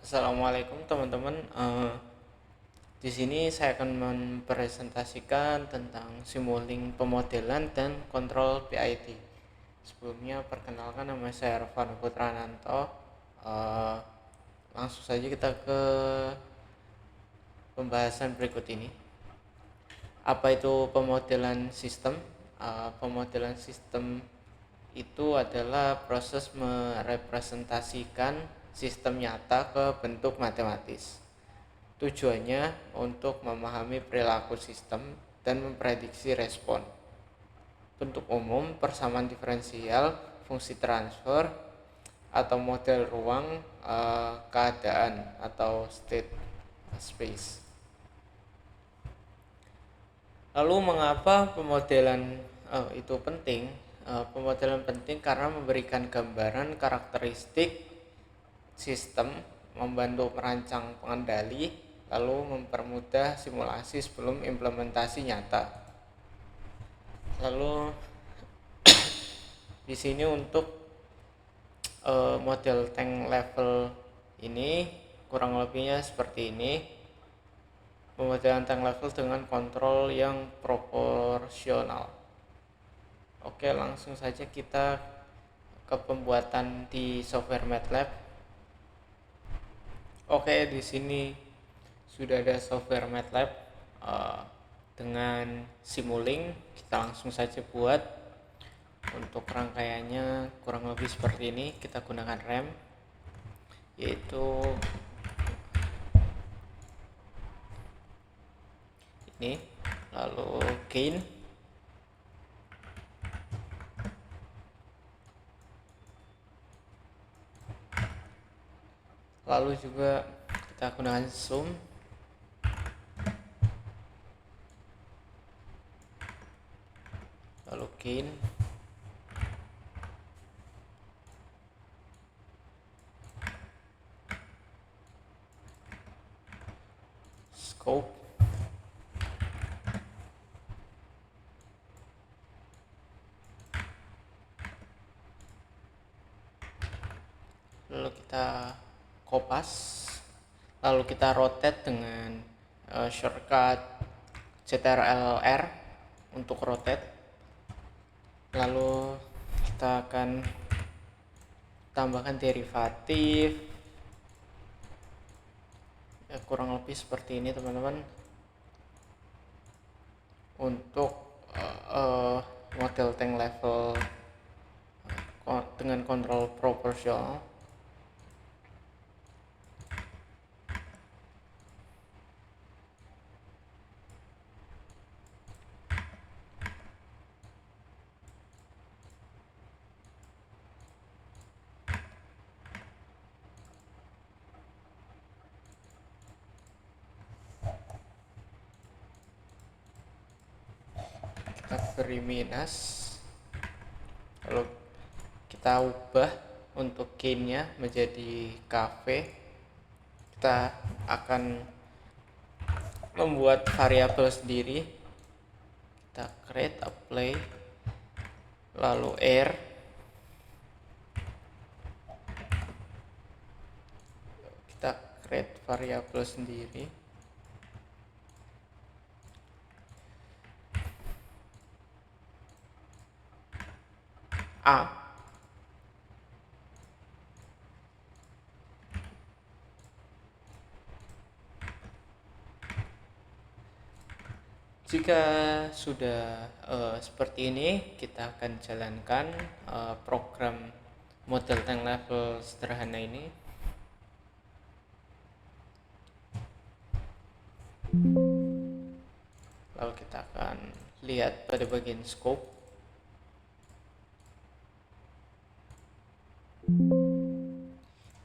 Assalamualaikum teman-teman. Di sini saya akan mempresentasikan tentang Simulink pemodelan dan kontrol PID. Sebelumnya perkenalkan, nama saya Arfan Putrananto. Eh, Langsung saja kita ke pembahasan berikut ini. Apa itu pemodelan sistem? Pemodelan sistem itu adalah proses merepresentasikan sistem nyata ke bentuk matematis. Tujuannya untuk memahami perilaku sistem dan memprediksi respon. Bentuk umum persamaan diferensial, fungsi transfer, atau model ruang keadaan atau state space. Lalu mengapa pemodelan itu penting? Pemodelan penting karena memberikan gambaran karakteristik sistem, membantu merancang pengendali, lalu mempermudah simulasi sebelum implementasi nyata. Lalu di sini untuk model tank level ini kurang lebihnya seperti ini. Pemodelan tank level dengan kontrol yang proporsional. Oke, langsung saja kita ke pembuatan di software MATLAB. Oke, di sini sudah ada software MATLAB dengan Simulink. Kita langsung saja buat. Untuk rangkaiannya kurang lebih seperti ini. Kita gunakan RAM, yaitu ini, lalu gain, lalu juga kita gunakan zoom, lalu gain, scope, lalu kita kopas, lalu kita rotate dengan shortcut CTRL-R untuk rotate. Lalu kita akan tambahkan derivatif, ya, kurang lebih seperti ini teman-teman, untuk model tank level dengan kontrol proporsional. Kita beri minus, lalu kita ubah untuk gainnya menjadi KV. Kita akan membuat variabel sendiri. Kita create, apply, lalu air, kita create variabel sendiri. A, jika sudah seperti ini, kita akan jalankan program model tank level sederhana ini. Lalu kita akan lihat pada bagian scope.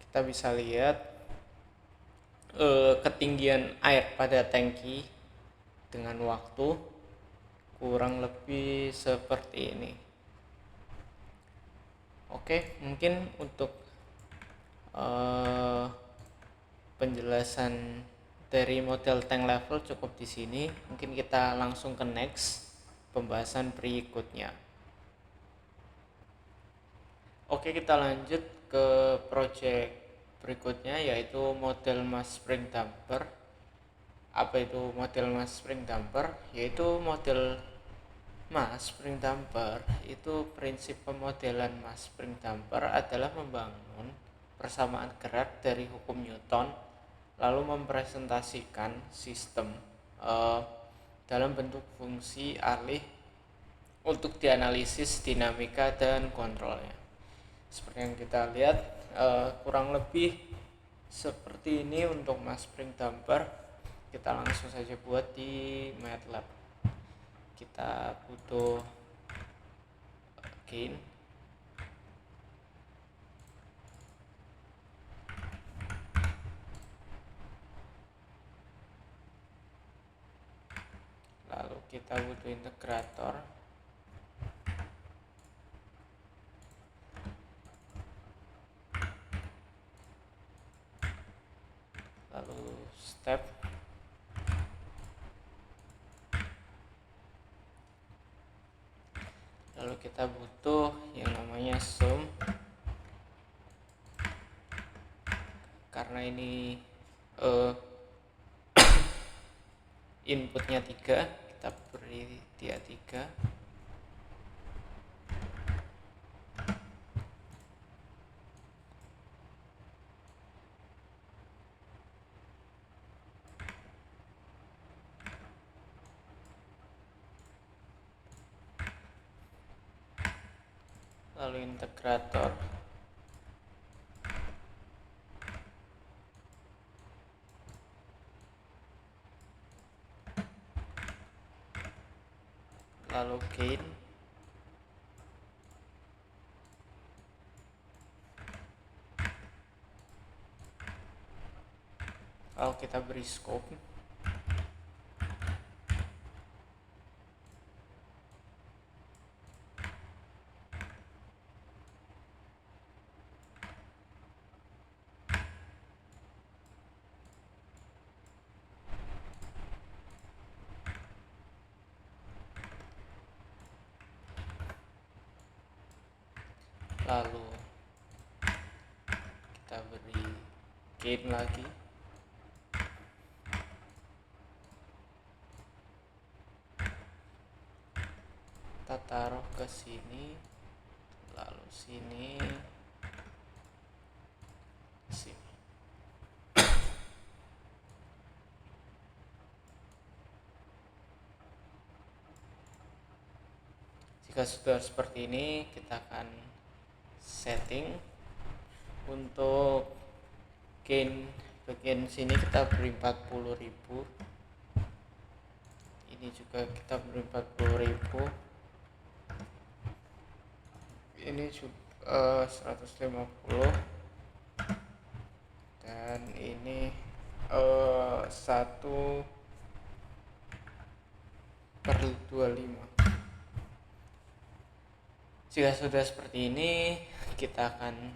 Kita bisa lihat ketinggian air pada tangki dengan waktu kurang lebih seperti ini. Oke, mungkin untuk penjelasan dari model tank level cukup di sini. Mungkin kita langsung ke next pembahasan berikutnya. Oke, kita lanjut ke project berikutnya yaitu model mass spring damper. Apa itu model mass spring damper? Yaitu model mass spring damper itu prinsip pemodelan mass spring damper adalah membangun persamaan gerak dari hukum Newton lalu mempresentasikan sistem dalam bentuk fungsi alih untuk dianalisis dinamika dan kontrolnya. Seperti yang kita lihat, kurang lebih seperti ini untuk mass spring damper. Kita langsung saja buat di MATLAB. Kita butuh gain, lalu kita butuh integrator, lalu step, lalu kita butuh yang namanya sum. Karena ini inputnya 3, kita beri dia 3. Lalu integrator, lalu gain, lalu kita beri scope, lalu kita beri gain lagi, kita taruh ke sini, lalu sini, sini. Jika sudah seperti ini, kita akan setting. Untuk gain bagian sini kita beri 40.000, ini juga kita beri 40.000, ini juga 150, dan ini 1/25. Jika sudah seperti ini, kita akan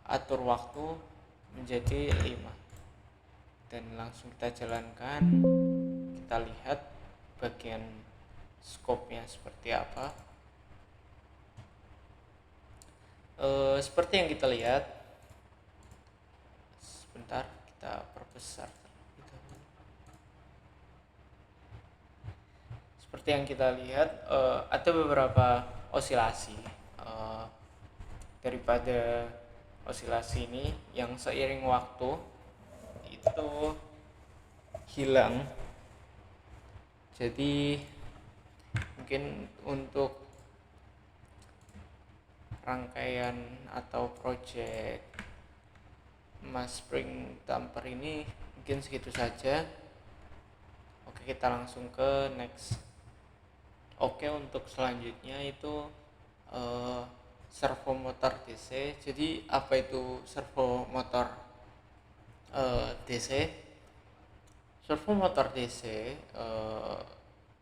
atur waktu menjadi 5 dan langsung kita jalankan. Kita lihat bagian scope-nya seperti apa. Seperti yang kita lihat, sebentar kita perbesar. Seperti yang kita lihat, ada beberapa osilasi. Daripada osilasi ini yang seiring waktu itu hilang. Jadi mungkin untuk rangkaian atau project mass spring damper ini mungkin segitu saja. Oke, kita langsung ke next. Oke, untuk selanjutnya itu servo motor DC. Jadi apa itu servo motor DC? Servo motor DC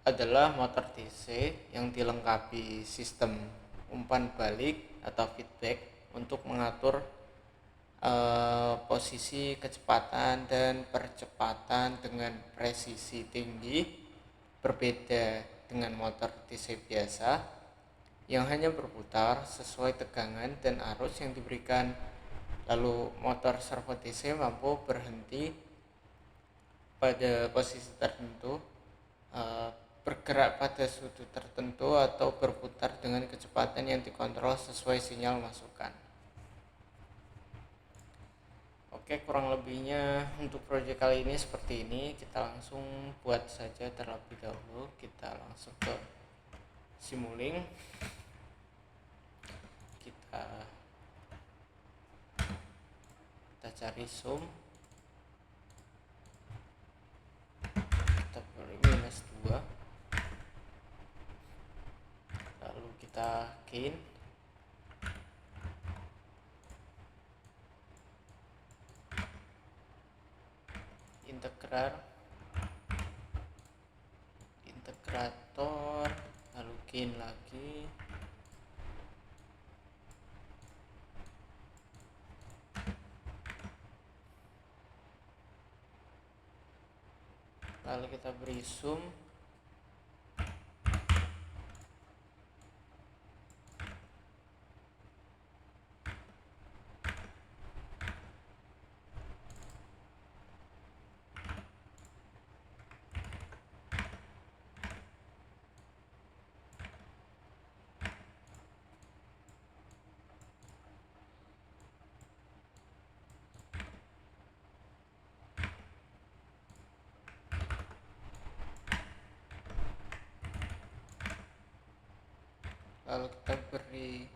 adalah motor DC yang dilengkapi sistem umpan balik atau feedback untuk mengatur posisi kecepatan dan percepatan dengan presisi tinggi, berbeda dengan motor DC biasa yang hanya berputar sesuai tegangan dan arus yang diberikan Lalu motor servo DC mampu berhenti pada posisi tertentu, eh, bergerak pada sudut tertentu, atau berputar dengan kecepatan yang dikontrol sesuai sinyal masukan. Oke, kurang lebihnya untuk proyek kali ini seperti ini. Kita langsung buat saja terlebih dahulu. Kita langsung ke Simulink. Kita cari zoom, kita beri -2, lalu kita gain, integrator, lalu gain lagi, lalu kita beri zoom, lalu kita beri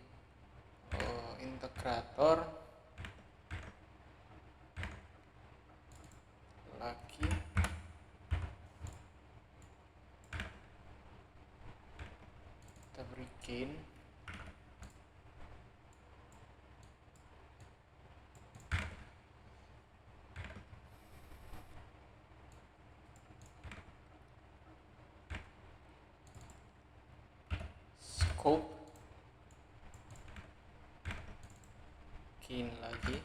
integrator lagi, kita beri gain, scope, gain lagi,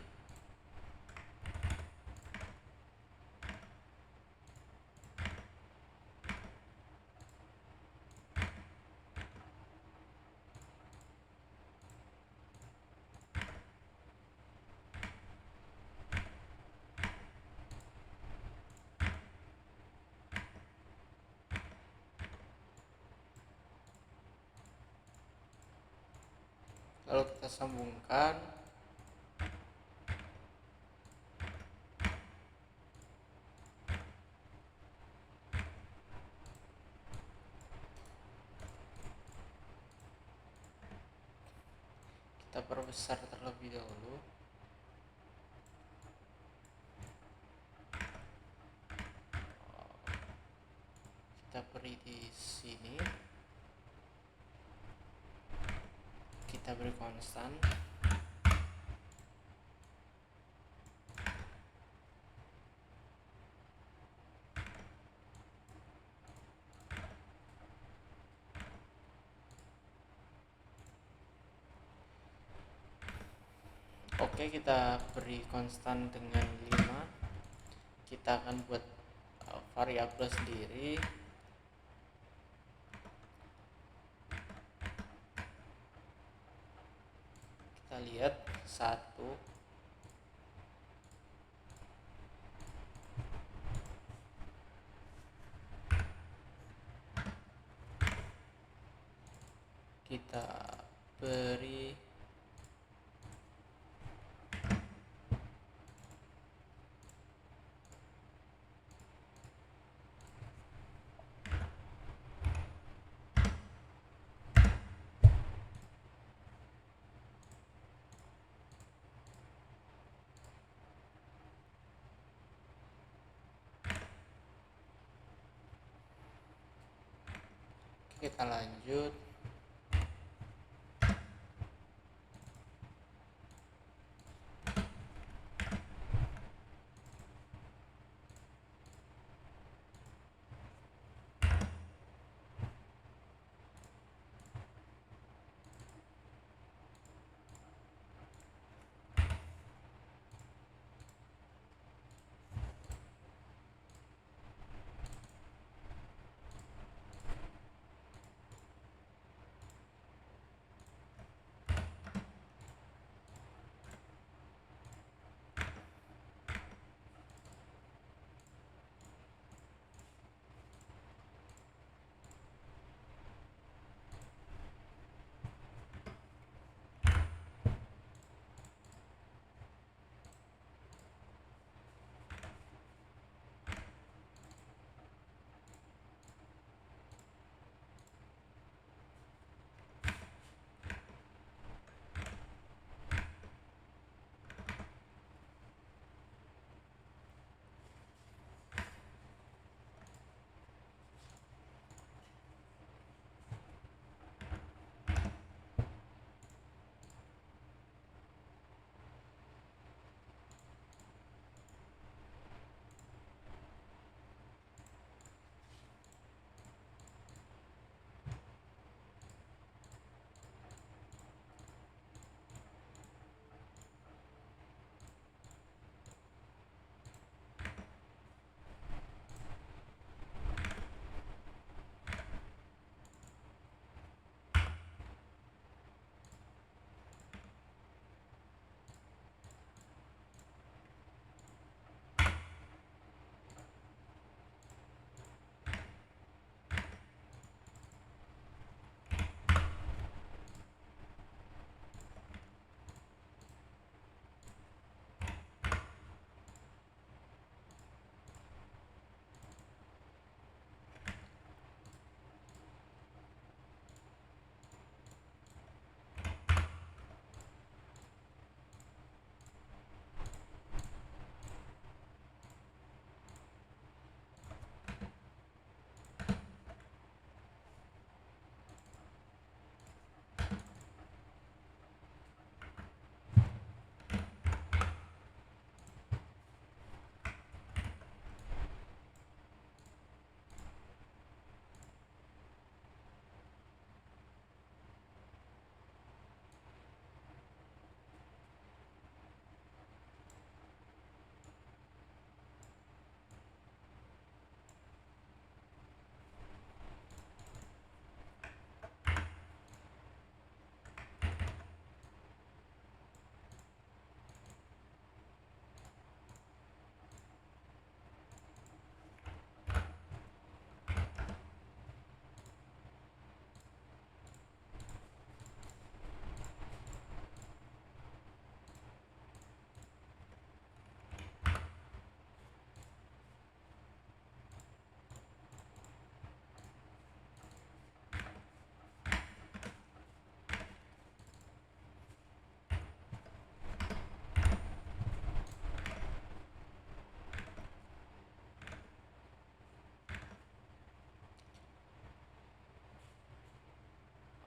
lalu kita sambungkan. Kita perbesar terlebih dahulu. Kita beri di sini. Kita beri konstan. Oke, kita beri konstan dengan 5. Kita akan buat variabel sendiri. Kita lihat 1, kita beri kita lanjut.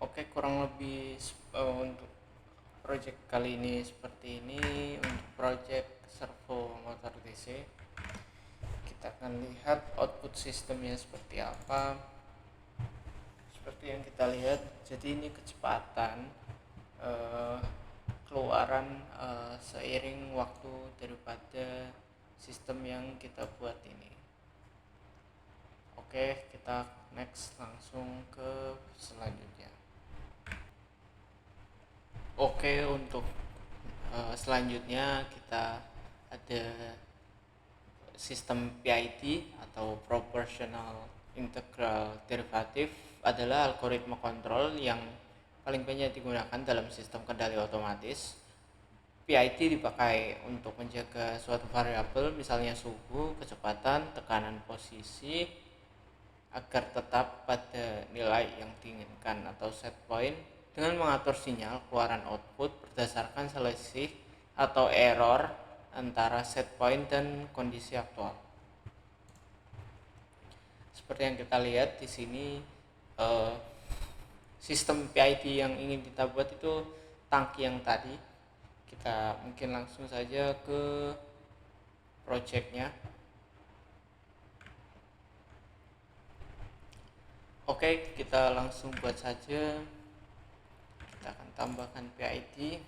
Oke, kurang lebih untuk project kali ini seperti ini. Untuk project servo motor DC, kita akan lihat output sistemnya seperti apa. Seperti yang kita lihat, jadi ini kecepatan keluaran seiring waktu daripada sistem yang kita buat ini. Oke, kita next langsung ke selanjutnya. Oke, untuk selanjutnya kita ada sistem PID atau Proportional Integral Derivative, adalah algoritma kontrol yang paling banyak digunakan dalam sistem kendali otomatis. PID dipakai untuk menjaga suatu variabel, misalnya suhu, kecepatan, tekanan, posisi, agar tetap pada nilai yang diinginkan atau set point, dengan mengatur sinyal keluaran output berdasarkan selisih atau error antara set point dan kondisi aktual. Seperti yang kita lihat di sini, sistem PID yang ingin kita buat itu tangki yang tadi. Kita mungkin langsung saja ke projectnya. Oke, kita langsung buat saja. Kita akan tambahkan PID.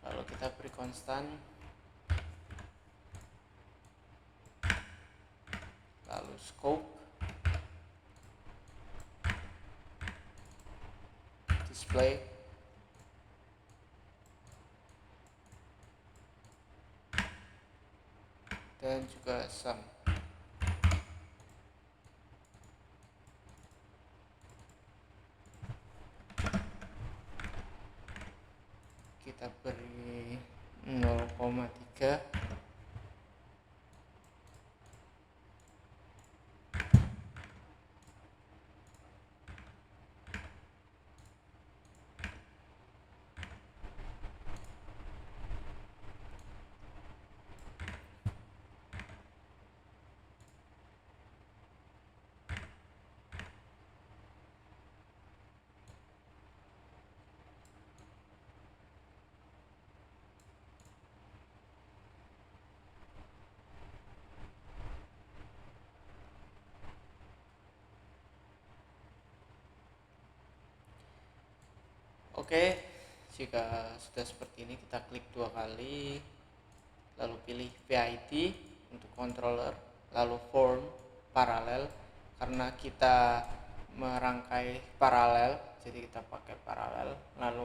Lalu kita beri konstan. Lalu scope. Display. Dan juga sum. Kita beri 0,3. Oke, jika sudah seperti ini, kita klik 2 kali, lalu pilih PID untuk controller, lalu form paralel, karena kita merangkai paralel, jadi kita pakai paralel. Lalu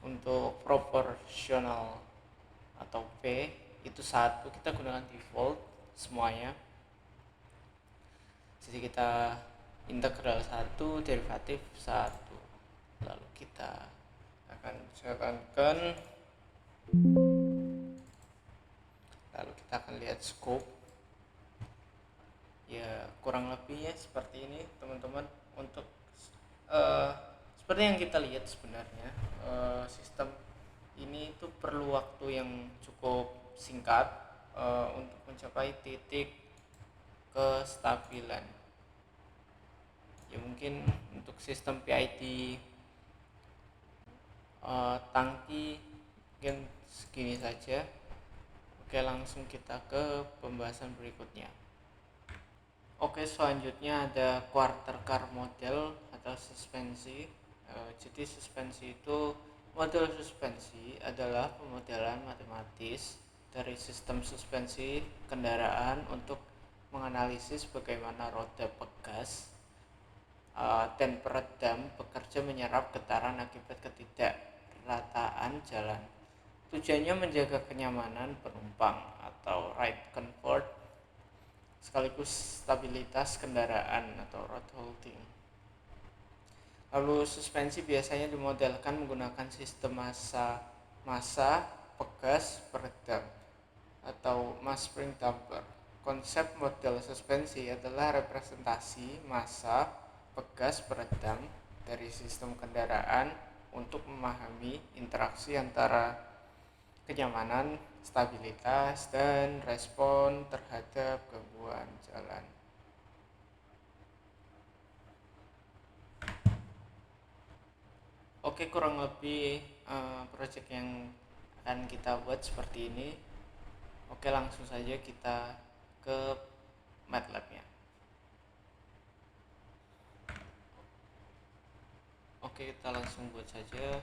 untuk proporsional atau P itu 1, kita gunakan default semuanya. Jadi kita integral 1, derivatif 1. Lalu kita akan jalankan. Lalu kita akan lihat scope. Ya, kurang lebihnya seperti ini, teman-teman. Untuk seperti yang kita lihat sebenarnya, sistem ini itu perlu waktu yang cukup singkat untuk mencapai titik kestabilan. Ya, mungkin untuk sistem PID tangki mungkin segini saja. Oke, langsung kita ke pembahasan berikutnya. Oke, selanjutnya ada quarter car model atau suspensi. Jadi suspensi itu, model suspensi adalah pemodelan matematis dari sistem suspensi kendaraan untuk menganalisis bagaimana roda pegas dan peredam bekerja menyerap getaran akibat ketidakrataan jalan. Tujuannya menjaga kenyamanan penumpang atau ride comfort, sekaligus stabilitas kendaraan atau road holding. Lalu suspensi biasanya dimodelkan menggunakan sistem massa pegas peredam atau mass spring damper. Konsep model suspensi adalah representasi massa pegas peredam dari sistem kendaraan untuk memahami interaksi antara kenyamanan stabilitas dan respon terhadap gangguan jalan. Oke, kurang lebih project yang akan kita buat seperti ini. Oke, langsung saja kita ke MATLAB-nya. Oke, kita langsung buat saja.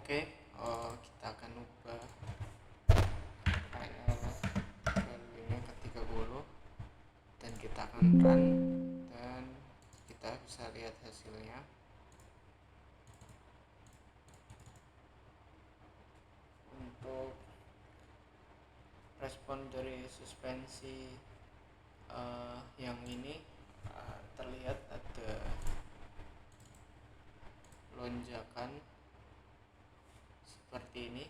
Oke, kita akan ubah file value-nya ke 30 dan kita akan run dan kita bisa lihat hasilnya. Untuk respon dari suspensi yang ini terlihat ada lonjakan seperti ini.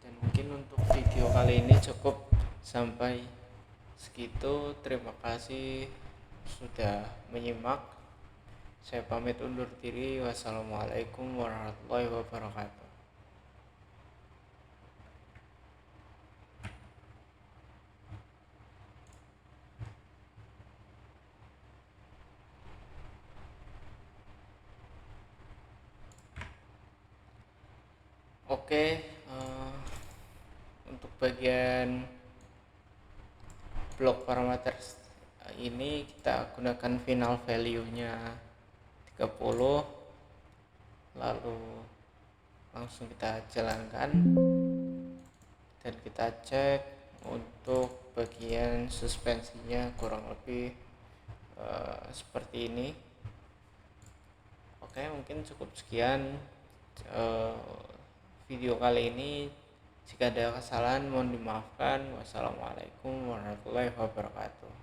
Dan mungkin untuk video kali ini cukup sampai segitu. Terima kasih sudah menyimak. Saya pamit undur diri. Wassalamualaikum warahmatullahi wabarakatuh. Oke, untuk bagian blok parameter ini kita gunakan final value-nya 30, lalu langsung kita jalankan dan kita cek untuk bagian suspensinya kurang lebih seperti ini. Oke, mungkin cukup sekian video kali ini. Jika ada kesalahan mohon dimaafkan. Wassalamualaikum warahmatullahi wabarakatuh.